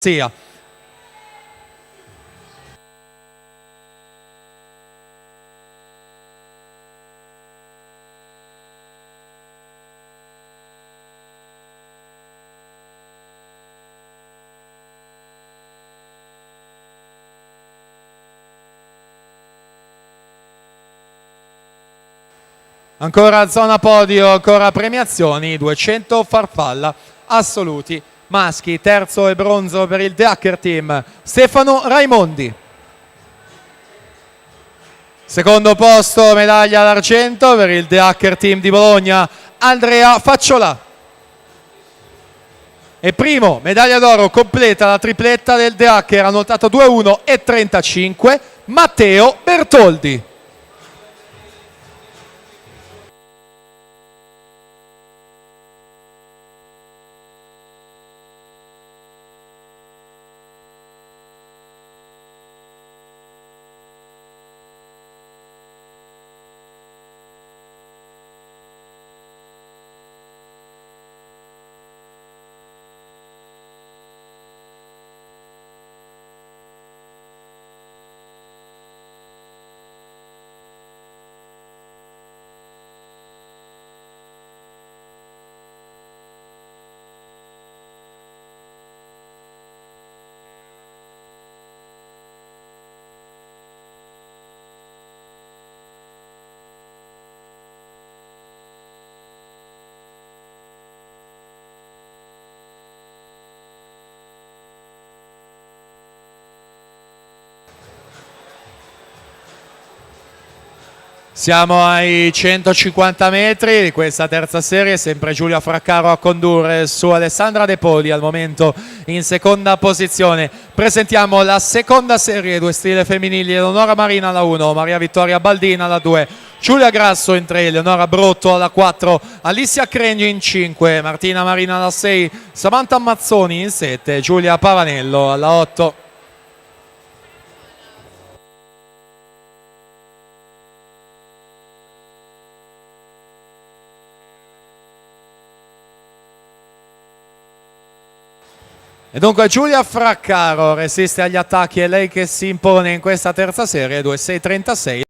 sia. Ancora zona podio, ancora premiazioni, 200 farfalla assoluti maschi, terzo e bronzo per il The Hacker Team, Stefano Raimondi. Secondo posto, medaglia d'argento per il The Hacker Team di Bologna, Andrea Facciola. E primo, medaglia d'oro completa la tripletta del The Hacker, ha notato 2-1 e 35, Matteo Bertoldi. Siamo ai 150 metri di questa terza serie, sempre Giulia Fraccaro a condurre su Alessandra De Poli al momento in seconda posizione. Presentiamo la seconda serie, due stile femminili, Eleonora Marina alla 1, Maria Vittoria Baldina alla 2, Giulia Grasso in 3, Eleonora Brotto alla 4, Alicia Cregno in 5, Martina Marina alla 6, Samantha Mazzoni in 7, Giulia Pavanello alla 8. E dunque Giulia Fraccaro resiste agli attacchi, è lei che si impone in questa terza serie, 2-6-36.